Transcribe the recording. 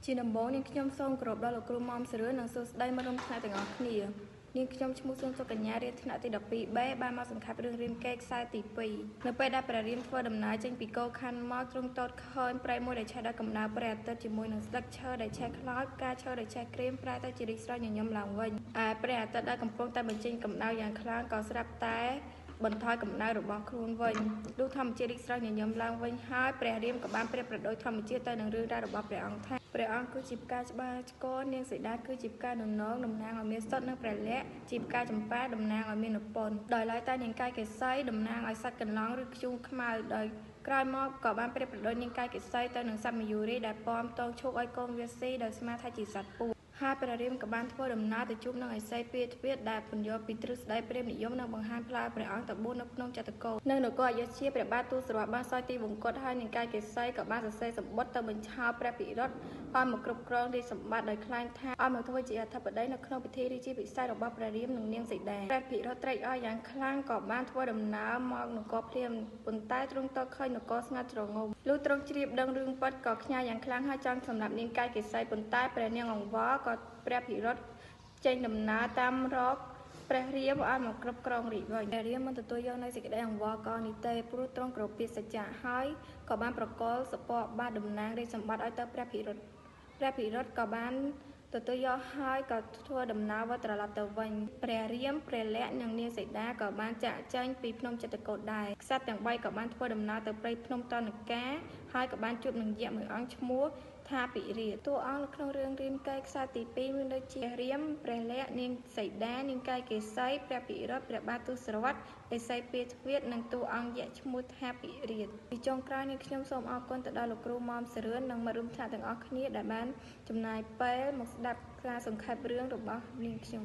ជាដំបូងនាងខ្ញុំសូមគោរពដល់លោកគ្រូមុំសរឿននិងសួស្តីមិត្តរួមថ្នាក់ទាំងអស់គ្នានាងខ្ញុំឈ្មោះសួនសុកញ្ញារៀនថ្នាក់ទី 12B បានមកសង្ខេបរឿងរាមកេរ្តិ៍ខ្សែទី 2 នៅពេលដែលព្រះរាមធ្វើដំណើរចេញពីគោខណ្ឌមកទ្រង់ទតឃើញព្រៃមួយដែលឆេះដោយកម្ដៅព្រះអាទិត្យជាមួយនឹងស្លឹកឈើដែលឆេះខ្លោចផ្កាឈើដែលឆេះក្រៀមប្រែទៅជារីកស្រស់ញញឹមឡើងវិញឯព្រះអាទិត្យដែលកំពុងតែបញ្ចេញកម្ដៅយ៉ាងខ្លាំងក៏ស្រាប់តែបន្ថយកម្ដៅរបស់ខ្លួនវិញលុះធម្មជាតិរីកស្រស់ញញឹមឡើងវិញហើយព្រះរាមក៏បានប្រៀបប្រដូចធម្មជាតិទៅនឹងរឿងរ៉ាវរបស់ព្រះអង្គថាព្រះអង្គគឺជាផ្កាច្បារឆ្កនាងសីតាគឺជាផ្កាននងតំណាងឲ្យមានសុទ្ធនិងព្រះលក្ខណ៍ជាផ្កាចម្ប៉ាតំណាងឲ្យមាននិពន្ធដោយឡែកតែនាងកាយកេសីតំណាងឲ្យសត្វកន្លងឬធ្យូងខ្មៅដោយក្រោយមកក៏បានប្រៀបប្រដូចនាងកាយកេសីទៅនឹងសត្វមយូរីដែលពំតងឈូកឲ្យកូនវាស៊ីដោយស្មានថាជាសត្វពស់ហើយព្រះរាមក៏បានធ្វើដំណើរទៅជួបនឹងឥសីពាទ្វាដែលពន្យល់ពីទ្រឹស្ដីព្រាហ្មណ៍និយមនិងបង្ហាញផ្លាវព្រះអង្គទៅបួសនៅក្នុងចតុគោនៅនគរអយុធ្យាព្រះបាទទូសរវបានសោយទីវង្គតហើយនាងកាយកេសីក៏បានសរសេរសម្បត្តិទៅបញ្ឆោតព្រះភិរិទ្ធឲ្យមកគ្រប់គ្រងរាជសម្បត្តិដោយខ្លាញ់ថាឲ្យមកធ្វើជាអធិបតីនៅក្នុងពិធីរាជាភិសេករបស់ព្រះរាមនិងនាងសីតាព្រះភិរិទ្ធត្រេកអរយ៉ាងខ្លាំងក៏បានធ្វើដំណើរមកនគរព្រាហ្មណ៍ប៉ុន្តែទ្រង់ទៅឃើញនគរស្ងាត់ជ្រងំលុះទ្រង់ជ្រាបដឹងរឿងពិតក៏ខ្ញាល់យ៉ាងខ្លាំងហើយចង់សម្លាប់នាងកាយកេសីប៉ុន្តែព្រះនាងអង្វរក៏ព្រះភិរិទ្ធចេញដំណើរតាមរកព្រះរាមឲ្យមកគ្រប់គ្រងរាជវិញព្រះរាមមិនទទួលយកនៅសេចក្តីអង្វរករនេះទេព្រោះទ្រង់គោរពពាក្យសច្ចៈហើយក៏បានប្រកល់សពបាទតំណាងរាជសម្បត្តិឲ្យទៅព្រះភិរិទ្ធក៏បានទទួលយកហើយក៏ធ្វើដំណើរវិលត្រឡប់ទៅវិញព្រះរាមព្រះលក្ខណ៍និងនាងសីតាក៏បានចាកចេញពីភ្នំចិត្រកូដដែរក្សត្រទាំង3ក៏បានធ្វើដំណើរទៅព្រៃភ្នំតនកាហើយក៏បានជួបនឹងយក្សមួយអង្គឈ្មោះថាពិរាជតួអង្គនៅក្នុងរឿងរាមកេរ្តិ៍ខ្សែទី 2 មានដូចជាព្រះរាមព្រះលក្ខណ៍នាងសីតានាងកាយកេសីព្រះភិរិទ្ធព្រះបាទទូសរវត្តឥសីពាទ្វានិងតួអង្គយក្សឈ្មោះថាពិរាជពីចុងក្រោយនេះខ្ញុំសូមអរគុណទៅដល់លោកគ្រូមុំសរឿននិងមិត្តរួមថ្នាក់ទាំងអស់គ្នាដែលបានចំណាយពេលមកស្ដាប់ការសង្ខេបរឿងរបស់នាងខ្ញុំ